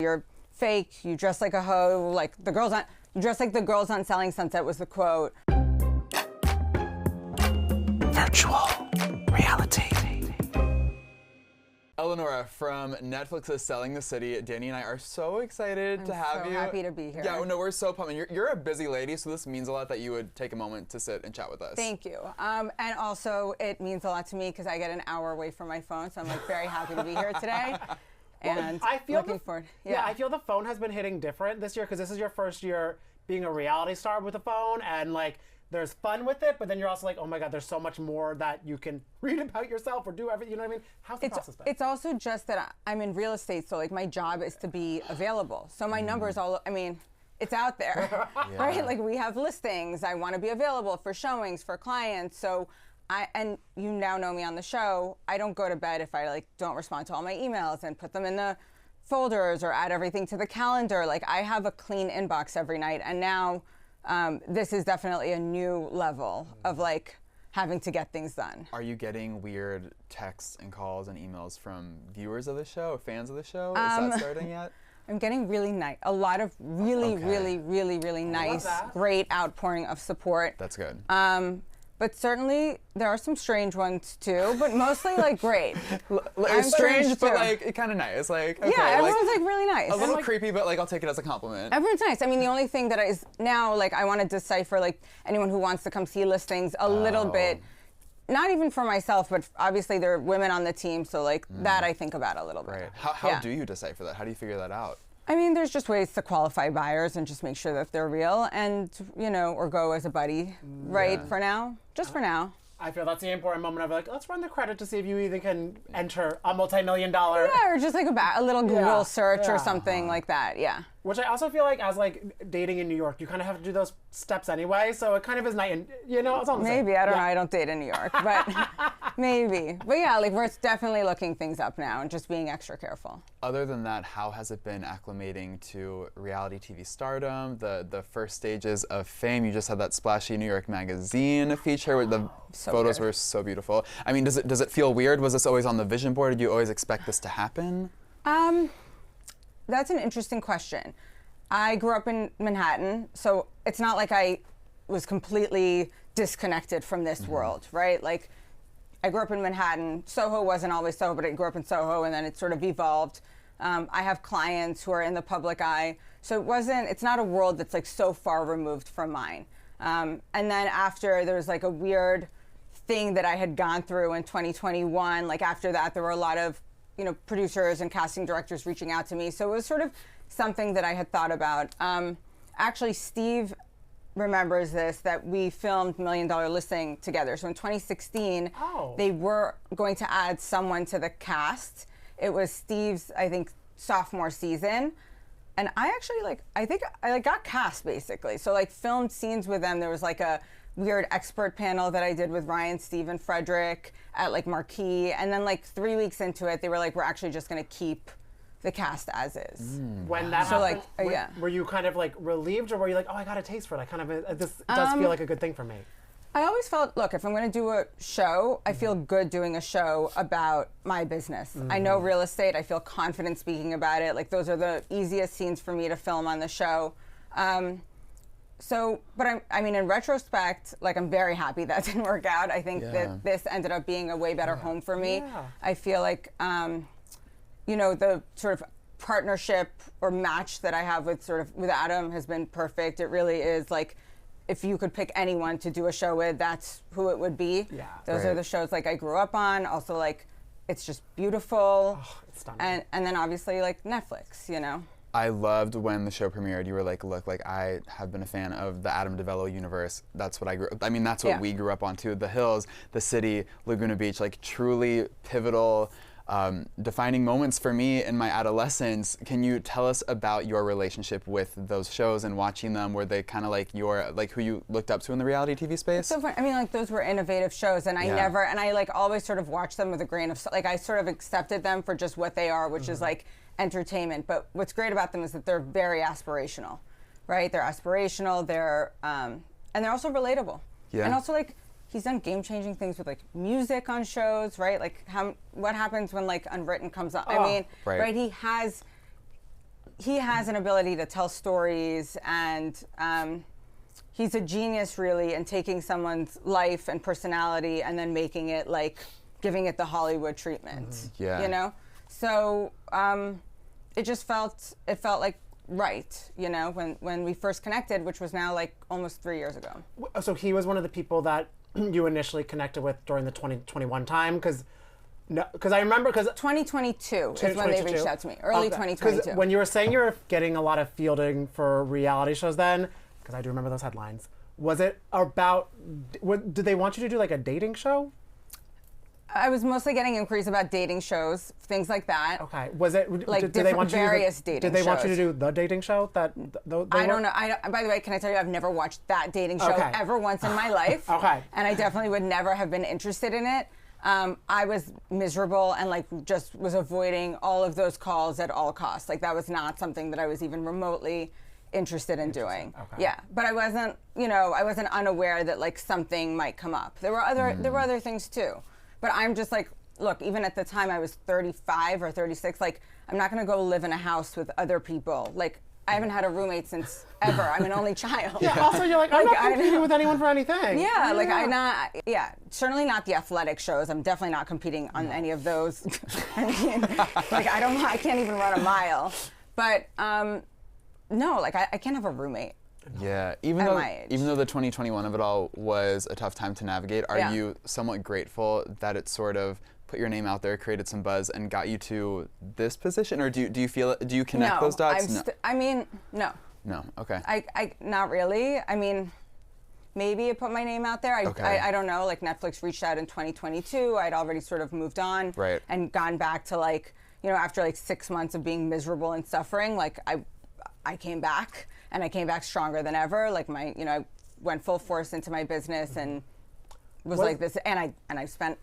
You're fake, you dress like a hoe, like the girls on, you dress like the girls on Selling Sunset was the quote. Virtual reality. Eleonora, from Netflix's Selling the City, Danny and I are so excited to have you. I'm so happy to be here. Yeah, no, we're so pumped. You're a busy lady, so this means a lot that you would take a moment to sit and chat with us. Thank you. And also, it means a lot to me because I get an hour away from my phone, so I'm like very happy to be here today. And I feel looking forward. Yeah, I feel the phone has been hitting different this year because this is your first year being a reality star with a phone, and like there's fun with it, but then you're also like, oh my God, there's so much more that you can read about yourself or do everything. You know what I mean? How's the process been? It's also just that I'm in real estate, so like my job is to be available. So my numbers it's out there, right? Like we have listings. I want to be available for showings, for clients. So and you now know me on the show, I don't go to bed if I like don't respond to all my emails and put them in the folders or add everything to the calendar. Like I have a clean inbox every night, and now this is definitely a new level of like having to get things done. Are you getting weird texts and calls and emails from viewers of the show, fans of the show? Is that starting yet? I'm getting really nice, a lot of really nice, great outpouring of support. That's good. But certainly there are some strange ones too, but mostly like great. Strange, but like kind of nice. Like okay, yeah, everyone's like really nice. A little creepy, but like I'll take it as a compliment. Everyone's nice. I mean, the only thing that is now like I want to decipher like anyone who wants to come see listings a little bit. Not even for myself, but obviously there are women on the team, so like that I think about a little bit. Right. How do you decipher that? How do you figure that out? I mean, there's just ways to qualify buyers and just make sure that they're real and, you know, or go as a buddy, right, for now? Just for now. I feel that's the important moment of like, let's run the credit to see if you even can enter a multi-million-dollar. Yeah, or just like a little Google search or something like that, yeah. Which I also feel like as like dating in New York, you kind of have to do those steps anyway, so it kind of is night and, you know, it's all the same. Maybe, I don't know, I don't date in New York, but maybe. But yeah, like we're definitely looking things up now and just being extra careful. Other than that, how has it been acclimating to reality TV stardom, the first stages of fame? You just had that splashy New York Magazine feature where the photos were so beautiful. I mean, does it feel weird? Was this always on the vision board? Did you always expect this to happen? That's an interesting question. I grew up in Manhattan, so it's not like I was completely disconnected from this world, right? Like, I grew up in Manhattan. Soho wasn't always Soho, but I grew up in Soho, and then it sort of evolved. I have clients who are in the public eye, so it's not a world that's like so far removed from mine. And then after, there was like a weird thing that I had gone through in 2021. Like after that, there were a lot of producers and casting directors reaching out to me. So it was sort of something that I had thought about. Actually, Steve remembers this, that we filmed $1 Million Listing together. So in 2016, they were going to add someone to the cast. It was Steve's, I think, sophomore season. And I actually I got cast basically. So like filmed scenes with them. There was like a weird expert panel that I did with Ryan, Steve, and Frederick at like Marquee. And then like 3 weeks into it, they were like, we're actually just gonna keep the cast as is. When that happened, were you kind of like relieved, or were you like, oh, I got a taste for it? I kind of, this does feel like a good thing for me. I always felt, look, if I'm gonna do a show, I feel good doing a show about my business. I know real estate, I feel confident speaking about it. Like those are the easiest scenes for me to film on the show. But I mean, in retrospect, like I'm very happy that didn't work out. I think that this ended up being a way better home for me. I feel like, the sort of partnership or match that I have with Adam has been perfect. It really is like, if you could pick anyone to do a show with, that's who it would be. Yeah. Those are the shows like I grew up on. Also like, it's just beautiful. Oh, it's stunning. And then obviously like Netflix, I loved when the show premiered. You were like, look, like I have been a fan of the Adam DeVello universe. That's what that's what we grew up on too. The Hills, the City, Laguna Beach, like truly pivotal, defining moments for me in my adolescence. Can you tell us about your relationship with those shows and watching them? Were they kind of like who you looked up to in the reality TV space? So fun. I mean, like those were innovative shows, and I like always sort of watched them with a grain of like I sort of accepted them for just what they are, which is like entertainment. But what's great about them is that they're very aspirational, right? They're aspirational. They're and they're also relatable. Yeah. And also like he's done game-changing things with like music on shows, right? Like what happens when like Unwritten comes up? I mean, right? He has he has an ability to tell stories, and he's a genius really in taking someone's life and personality and then making it like giving it the Hollywood treatment. Yeah. You know? So it just felt like right, you know, when we first connected, which was now like almost 3 years ago. So he was one of the people that you initially connected with during the 2021 time, because I remember 2022 is when they reached out to me, early 2022. Because when you were saying you were getting a lot of fielding for reality shows then, because I do remember those headlines, was it about, did they want you to do like a dating show? I was mostly getting inquiries about dating shows, things like that. Okay. Was it like did they want you various dating Did they want you to shows. do the dating show that I don't know. By the way, can I tell you, I've never watched that dating show ever once in my life. Okay. And I definitely would never have been interested in it. I was miserable and like just was avoiding all of those calls at all costs. Like that was not something that I was even remotely interested in doing. Okay. Yeah, but I wasn't, I wasn't unaware that like something might come up. There were other things too. But I'm just like, look, even at the time I was 35 or 36, like I'm not gonna go live in a house with other people. Like I haven't had a roommate since ever. I'm an only child. Yeah, also you're like, I'm not competing with anyone for anything. Yeah, like certainly not the athletic shows. I'm definitely not competing on any of those. I mean, like I can't even run a mile. But no, like I can't have a roommate. Yeah, At my age. even though the 2021 of it all was a tough time to navigate, are Yeah. you somewhat grateful that it sort of put your name out there, created some buzz, and got you to this position, or do you connect those dots? No. No. Okay. I not really. I mean, maybe it put my name out there. I don't know. Like Netflix reached out in 2022. I'd already sort of moved on Right. and gone back to like, after like 6 months of being miserable and suffering, like I came back, and I came back stronger than ever. Like I went full force into my business and was like this, and I spent,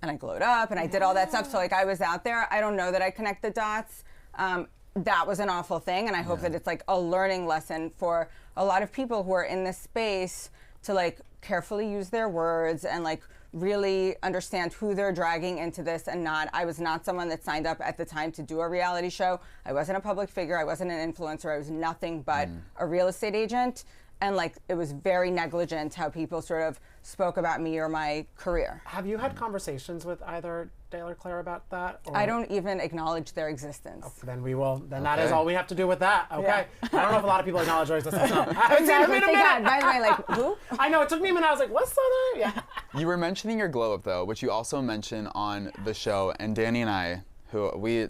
and I glowed up, and I did all that stuff. So like I was out there. I don't know that I connect the dots. That was an awful thing, and I hope that it's like a learning lesson for a lot of people who are in this space to like carefully use their words and like really understand who they're dragging into this and not. I was not someone that signed up at the time to do a reality show. I wasn't a public figure. I wasn't an influencer. I was nothing but a real estate agent. And like it was very negligent how people sort of spoke about me or my career. Have you had conversations with either Dale or Claire about that? Or? I don't even acknowledge their existence. Oh, then we will. Then that is all we have to do with that. Okay. Yeah. I don't know if a lot of people acknowledge their existence. No. I haven't seen them in a minute. By the way, like who? I know, it took me a minute. I was like, what's that? Yeah. You were mentioning your glow up though, which you also mention on the show, and Danny and I, who we've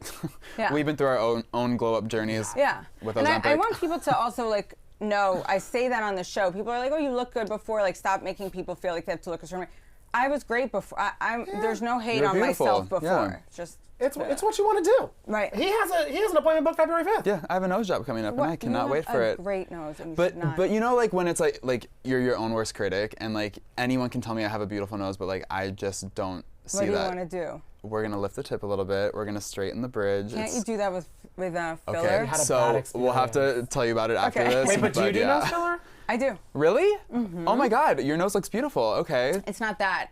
been through our own glow up journeys. Yeah. With and those I want people to also like know. I say that on the show. People are like, "Oh, you look good before." Like, stop making people feel like they have to look a certain way. I was great before. There's no hate on myself before. Yeah. Just It's what you want to do. Right. He has an appointment booked February 5th. Yeah, I have a nose job coming up, and I cannot wait for it. Great nose, and you should not. But like when it's like you're your own worst critic, and like anyone can tell me I have a beautiful nose, but like I just don't see that. What do you want to do? We're gonna lift the tip a little bit. We're gonna straighten the bridge. Can't you do that with filler? Okay, had a so bad we'll have to tell you about it after Okay. this. Wait, but do you do yeah. nose filler? I do. Really? Mm-hmm. Oh my God, your nose looks beautiful. Okay. It's not that.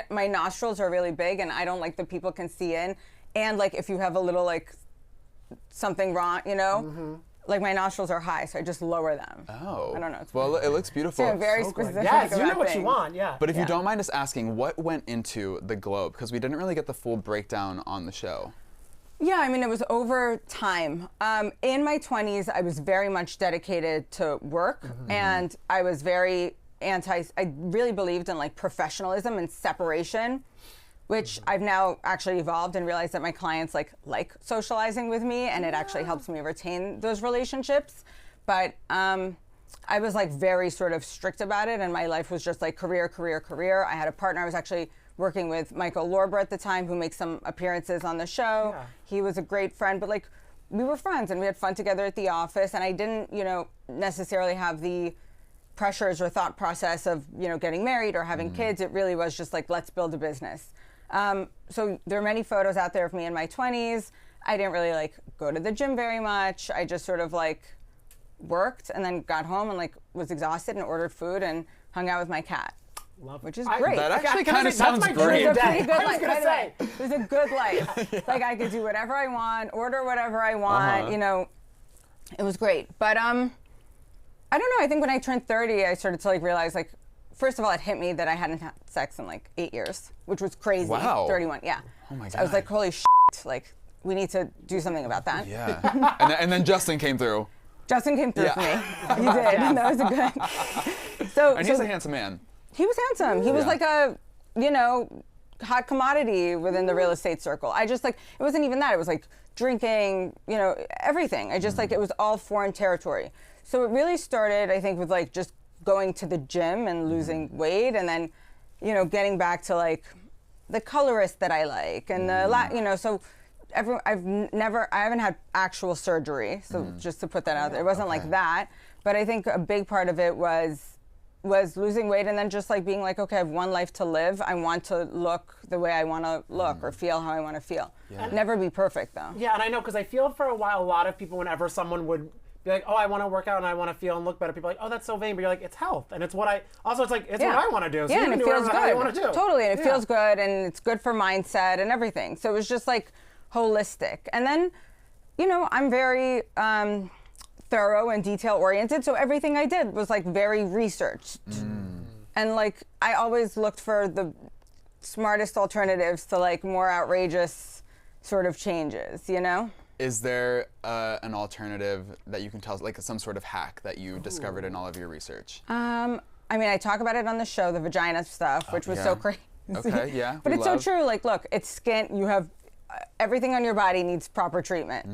My nostrils are really big, and I don't like that people can see in. And like if you have a little like something wrong, like my nostrils are high, so I just lower them. Oh. I don't know. It's Well, it looks beautiful. I'm very specific. Yes, you know about what you things. want. Yeah. But if you don't mind us asking, what went into the glow? Because we didn't really get the full breakdown on the show. Yeah, I mean, it was over time. In my 20s, I was very much dedicated to work, and I was very I really believed in like professionalism and separation, which I've now actually evolved and realized that my clients like socializing with me, and it actually helps me retain those relationships. But I was like very sort of strict about it, and my life was just like career. I had a partner. I was actually working with Michael Lorber at the time, who makes some appearances on the show. Yeah. He was a great friend, but like we were friends and we had fun together at the office, and I didn't, necessarily have the pressures or thought process of, getting married or having kids. It really was just like, let's build a business. So there are many photos out there of me in my 20s. I didn't really like go to the gym very much. I just sort of like worked and then got home and like was exhausted and ordered food and hung out with my cat. Which is great. That actually Can I kind of say, that's sounds my great. dream It was a pretty day. good I was life. gonna By the say. way, it was a good life. Like I could do whatever I want, order whatever I want, It was great. But I don't know. I think when I turned 30, I started to like realize like, first of all, it hit me that I hadn't had sex in like 8 years, which was crazy. Wow. 31, yeah. Oh my God. So I was like, holy shit, like we need to do something about that. Yeah. and then Justin came through. Justin came through Yeah. for me. He did. And that was a good. So And he's a handsome man. he was handsome. He was Yeah. like a, hot commodity within the real estate circle. I just like, it wasn't even that. It was like drinking, everything. I just like, it was all foreign territory. So it really started, I think, with like just going to the gym and losing weight, and then, getting back to like the colorist that I like, and so I haven't had actual surgery. So just to put that out there, it wasn't like that. But I think a big part of it was losing weight, and then just like being like, okay, I have one life to live. I want to look the way I want to look or feel how I want to feel. Yeah. Never be perfect though. Yeah, and I know because I feel for a while, a lot of people, whenever someone would be like, oh, I want to work out and I want to feel and look better, people are like, oh, that's so vain. But you're like, it's health. And it's what it's like, it's what I want to do. So yeah, you and can it do feels whatever the hell you want to good. do. Totally, and it Yeah. feels good, and it's good for mindset and everything. So it was just like holistic. And then, I'm very thorough and detail oriented. So everything I did was like very researched. And like, I always looked for the smartest alternatives to like more outrageous sort of changes, Is there an alternative that you can tell, like some sort of hack that you discovered in all of your research? I talk about it on the show, the vagina stuff, which was so yeah. crazy. Okay, yeah. But we it's love. so true. Like, look, it's skin. You have everything on your body needs proper treatment,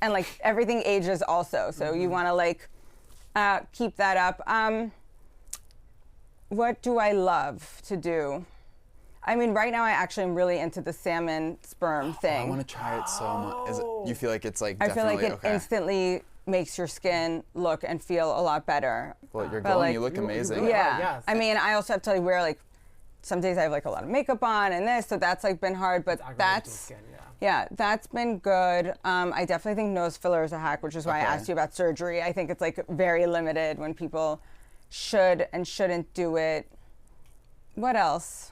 and like everything ages also. So you want to like keep that up. What do I love to do? Right now I actually am really into the salmon sperm thing. I want to try it so much. You feel like it's like I feel definitely like it instantly makes your skin look and feel a lot better. Well, you're But, glowing. like, You look amazing. Yeah. yes. I also have to like wear like, some days I have like a lot of makeup on and this, so that's like been hard, but Aggravating to the that's, skin, yeah, that's been good. I definitely think nose filler is a hack, which is why I Okay. asked you about surgery. I think it's like very limited when people should and shouldn't do it. What else?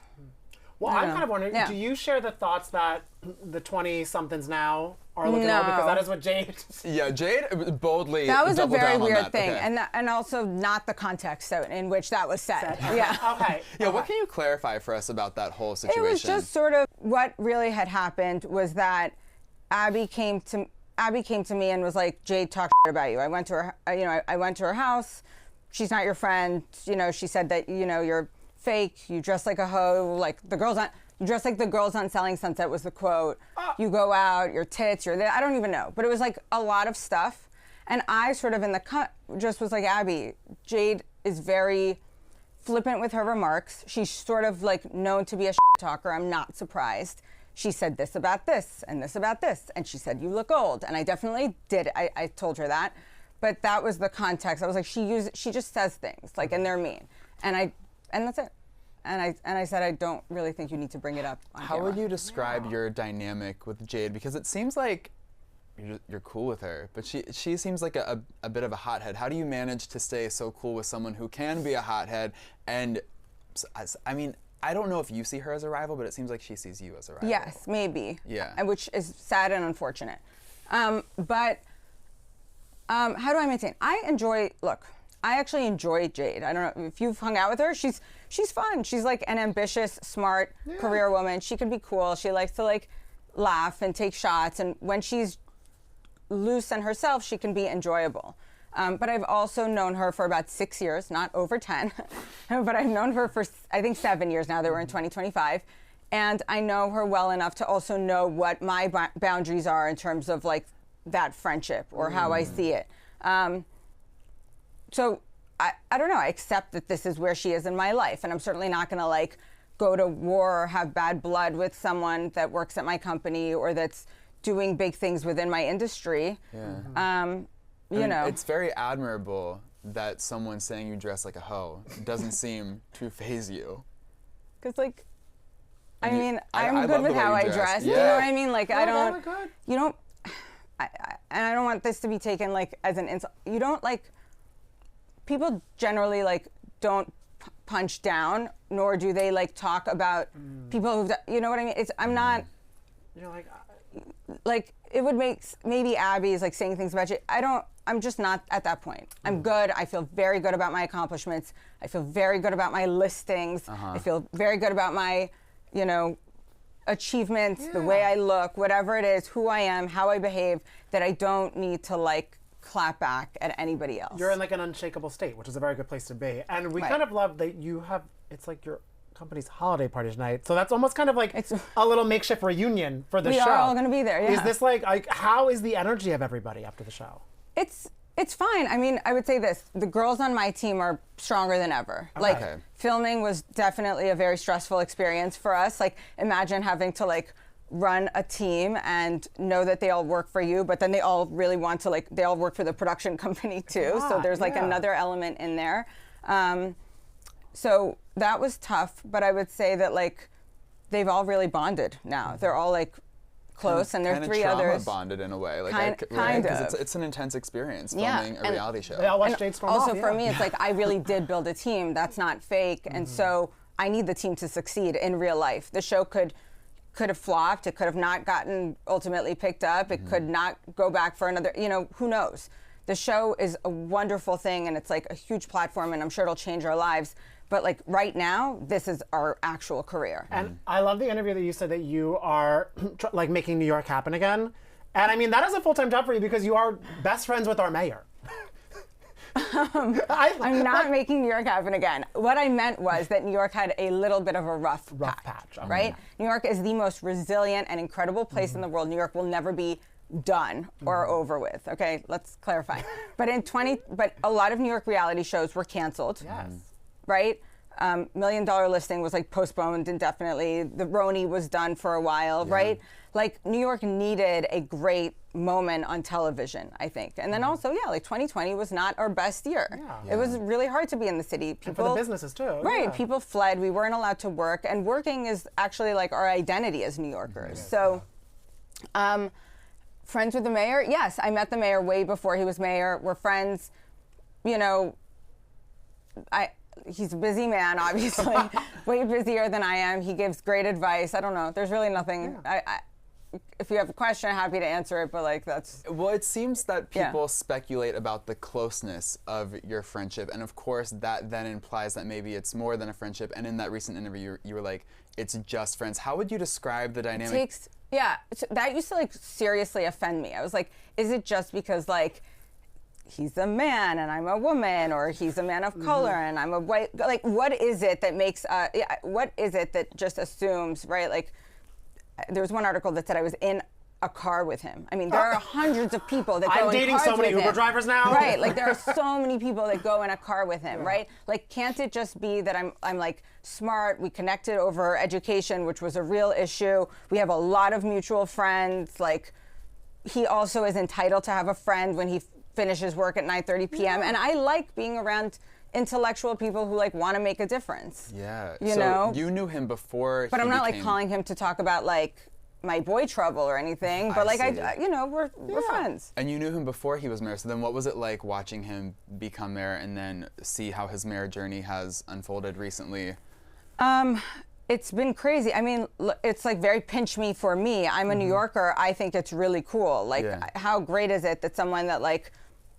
Well, I I'm know. kind of wondering, Yeah. do you share the thoughts that the 20-somethings now are looking No. old? Because that is what Jade... Yeah, Jade boldly That was a doubled very down on weird that. thing, Okay. and also not the context in which that was said. Yeah. Okay. Yeah, what can you clarify for us about that whole situation? It was just sort of what really had happened was that Abby came to me and was like, Jade talked about you. I went to her, I went to her house. She's not your friend. She said that, you're fake. You dress like a hoe. Like you dress like the girls on Selling Sunset was the quote. You go out, your tits, you're there. I don't even know. But it was like a lot of stuff. And I sort of in the cut just was like, Abby, Jade is very flippant with her remarks. She's sort of like known to be a talker. I'm not surprised. She said this about this and this about this. And she said, you look old. And I definitely did. I told her that. But that was the context. I was like, she just says things like, and they're mean. And that's it. And I said, I don't really think you need to bring it up on How camera. would you describe your dynamic with Jade? Because it seems like you're cool with her, but she seems like a bit of a hothead. How do you manage to stay so cool with someone who can be a hothead? And I don't know if you see her as a rival, but it seems like she sees you as a rival. Yes, maybe. Yeah. Which is sad and unfortunate. But how do I maintain? I actually enjoy Jade. I don't know if you've hung out with her. She's fun. She's like an ambitious, smart career woman. She can be cool. She likes to like laugh and take shots. And when she's loose and herself, she can be enjoyable. But I've also known her for about 6 years, not over 10. But I've known her for, I think, 7 years now that we're in 2025. And I know her well enough to also know what my boundaries are in terms of like that friendship or how I see it. So I don't know. I accept that this is where she is in my life. And I'm certainly not going to like go to war or have bad blood with someone that works at my company or that's doing big things within my industry. Yeah. You know. It's very admirable that someone saying you dress like a hoe doesn't seem to faze you. Because like, I And mean, I I'm good love the with way how you I dress. dress. Yeah. You know what I mean? Like, I they don't, look good. you don't, and I don't want this to be taken like as an insult. You don't like, people generally like don't punch down, nor do they like talk about people who've, you know what I mean? I'm not, You're like, like it would make maybe Abby's like saying things about you. I'm just not at that point. I'm good. I feel very good about my accomplishments. I feel very good about my listings. I feel very good about my, achievements, the way I look, whatever it is, who I am, how I behave, that I don't need to like clap back at anybody else. You're in like an unshakable state, which is a very good place to be. And we kind of love that you have, it's like your company's holiday party tonight. So that's almost kind of like a little makeshift reunion for the show. We are all going to be there, yeah. Is this like, how is the energy of everybody after the show? It's fine. I mean, I would say this. The girls on my team are stronger than ever. Okay. Like, filming was definitely a very stressful experience for us. Like, imagine having to, like, run a team and know that they all work for you, but then they all really want to, like, they all work for the production company, too. So there's, like, another element in there. So that was tough, but I would say that, like, they've all really bonded now. They're all, like, close, and there are three others. Bonded in a way, like kind of. because it's an intense experience filming a reality show. They all watch Jade Storm also off, for me, it's like I really did build a team. That's not fake, and so I need the team to succeed in real life. The show could have flopped. It could have not gotten ultimately picked up. It could not go back for another. Who knows? The show is a wonderful thing, and it's like a huge platform, and I'm sure it'll change our lives. But like right now, this is our actual career. And I love the interview that you said that you are like making New York happen again. And I mean, that is a full-time job for you because you are best friends with our mayor. I'm not making New York happen again. What I meant was that New York had a little bit of a rough patch. Right? New York is the most resilient and incredible place in the world. New York will never be done or over with. Okay, let's clarify. But a lot of New York reality shows were canceled. Yes. Right? $1 Million Listing was like postponed indefinitely. The Roni was done for a while, right? Like New York needed a great moment on television, I think. And then also, like 2020 was not our best year. It was really hard to be in the city. People, and for the businesses too. Right, people fled. We weren't allowed to work. And working is actually like our identity as New Yorkers. So, friends with the mayor? Yes, I met the mayor way before he was mayor. We're friends. He's a busy man, obviously, way busier than I am. He gives great advice. I don't know. There's really nothing. If you have a question, I'm happy to answer it, but like that's... Well, it seems that people speculate about the closeness of your friendship, and of course that then implies that maybe it's more than a friendship, and in that recent interview you were like, it's just friends. How would you describe the dynamic? That used to like seriously offend me. I was like, is it just because like he's a man and I'm a woman, or he's a man of color and I'm a white, like what is it that makes, what is it that just assumes, right? Like there was one article that said I was in a car with him. I mean, there are hundreds of people that go in cars with him. I'm dating so many Uber drivers now. Right, like there are so many people that go in a car with him, right? Like can't it just be that I'm like smart, we connected over education, which was a real issue. We have a lot of mutual friends. Like he also is entitled to have a friend when he finishes work at 9:30 p.m. And I like being around intellectual people who like want to make a difference. Yeah. You know? You knew him before. But I'm not like calling him to talk about like my boy trouble or anything. But like we're friends. And you knew him before he was mayor. So then what was it like watching him become mayor and then see how his mayor journey has unfolded recently? It's been crazy. I mean, it's like very pinch me for me. I'm a New Yorker. I think it's really cool. Like how great is it that someone that like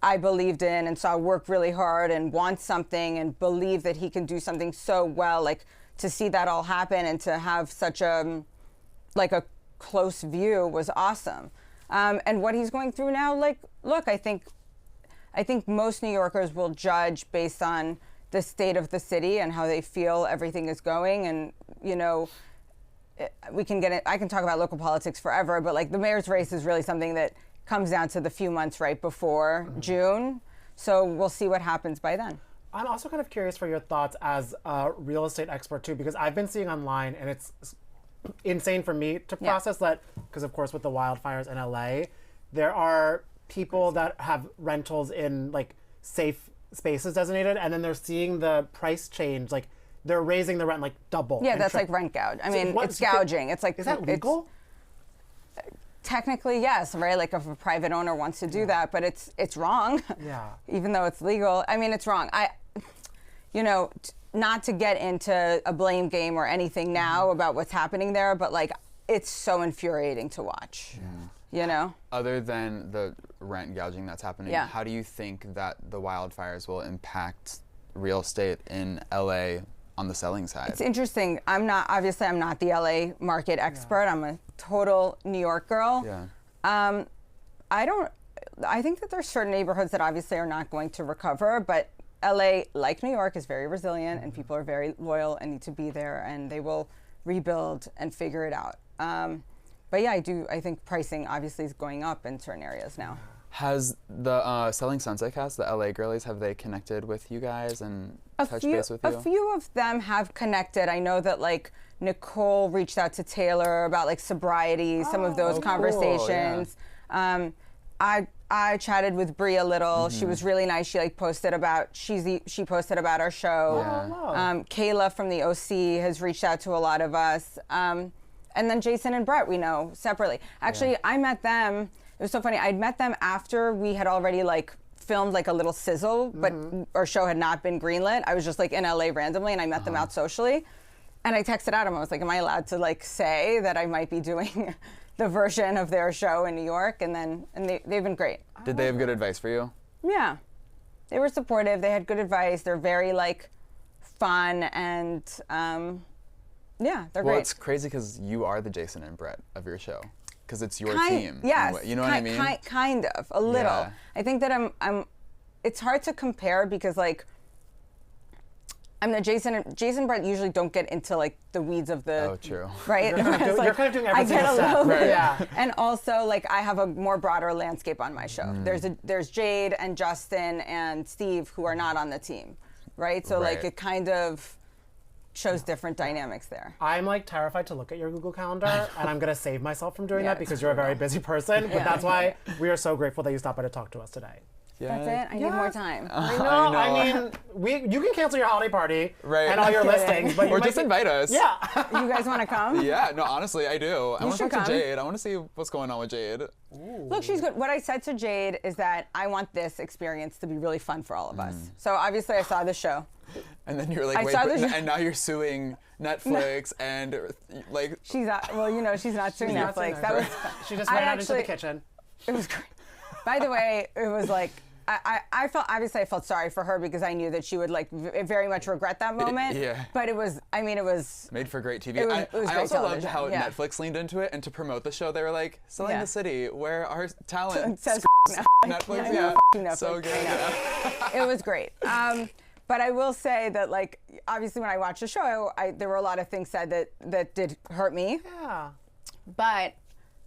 I believed in and saw work really hard and wants something and believe that he can do something so well, like to see that all happen and to have such a like a close view was awesome. And what he's going through now, like, look, I think most New Yorkers will judge based on the state of the city and how they feel everything is going. And, we can get it. I can talk about local politics forever, but like the mayor's race is really something that comes down to the few months right before June. So we'll see what happens by then. I'm also kind of curious for your thoughts as a real estate expert too, because I've been seeing online, and it's insane for me to process that, because of course with the wildfires in LA, there are people that have rentals in like safe spaces designated, and then they're seeing the price change, like they're raising the rent like double. Yeah, that's like rent gouge. I mean, it's gouging. It's like, is that legal? Technically, yes, right? Like if a private owner wants to do that, but it's wrong. Yeah. Even though it's legal. I mean, it's wrong. Not to get into a blame game or anything now about what's happening there, but like it's so infuriating to watch. you know? Other than the rent gouging that's happening, Yeah. how do you think that the wildfires will impact real estate in LA on the selling side? It's interesting. I'm not the LA market expert. I'm a total New York girl. Yeah. I think that there's certain neighborhoods that obviously are not going to recover, but LA, like New York, is very resilient and people are very loyal and need to be there and they will rebuild and figure it out. But yeah, I think pricing obviously is going up in certain areas now. Has the Selling Sunset cast, the LA girlies, have they connected with you guys and touched base with you? A few of them have connected. I know that like Nicole reached out to Taylor about like sobriety, some of those conversations. Cool, yeah. I chatted with Brie a little. She was really nice. She like posted about she posted about our show. Yeah. Kayla from the OC has reached out to a lot of us. And then Jason and Brett we know separately. Actually, I met them. It was so funny. I'd met them after we had already like filmed like a little sizzle, but our show had not been greenlit. I was just like in LA randomly and I met them out socially. And I texted Adam. I was like, am I allowed to like say that I might be doing the version of their show in New York? And they've been great. Did they have good advice for you? Yeah. They were supportive. They had good advice. They're very like fun and yeah, they're great. Well, it's crazy because you are the Jason and Brett of your show. Because it's your team. Yes. You know what I mean? Kind of, a little. Yeah. I think that it's hard to compare because like, I'm the Jason Brett usually don't get into like the weeds of the. Oh, true. Right? You're kind of doing I everything get a step. little bit. Yeah. And also like I have a more broader landscape on my show. There's Jade and Justin and Steve who are not on the team. Right? So like it kind of shows different dynamics there. I'm like terrified to look at your Google Calendar, and I'm gonna save myself from doing that it's because you're a very busy person. But that's why we are so grateful that you stopped by to talk to us today. That's it? I need more time. I know. I mean, you can cancel your holiday party and all your listings, but or just invite us. Yeah. You guys want to come? Yeah, no, honestly, I do. I want to should talk to come. Jade. I want to see what's going on with Jade. Look, she's good. What I said to Jade is that I want this experience to be really fun for all of us. So obviously I saw the show. And then you're like, wait, and now you're suing Netflix and like. She's not, well, you know, she's not suing Netflix. That was, She just ran out into the kitchen. it was great. By the way, it was like, I felt sorry for her because I knew that she would like very much regret that moment. Yeah. But it was made for great TV. It was I great also loved television, how yeah. Netflix leaned into it, and to promote the show, they were like, selling the city, where our talent says Netflix. Yeah, Yeah, so Netflix, good. I know. It was great. But I will say that, like, obviously when I watched the show, there were a lot of things said that did hurt me. Yeah. But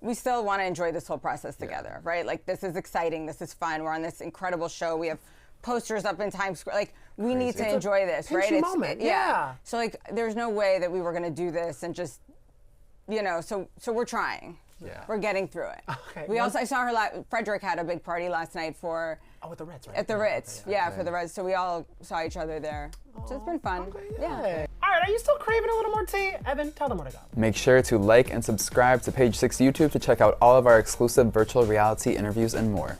we still want to enjoy this whole process together, right? Like, this is exciting. This is fun. We're on this incredible show. We have posters up in Times Square. Like, we need to enjoy this, right? It's a moment. Yeah. So, like, there's no way that we were going to do this and just, you know, so we're trying. Yeah. We're getting through it. Okay. I saw her, Frederick had a big party last night for. Oh, at the Ritz, right? At the Ritz, for the Ritz. So we all saw each other there. So it's been fun. Okay, yeah. All right, are you still craving a little more tea? Evan, tell them where to go. Make sure to like and subscribe to Page 6 YouTube to check out all of our exclusive virtual reality interviews and more.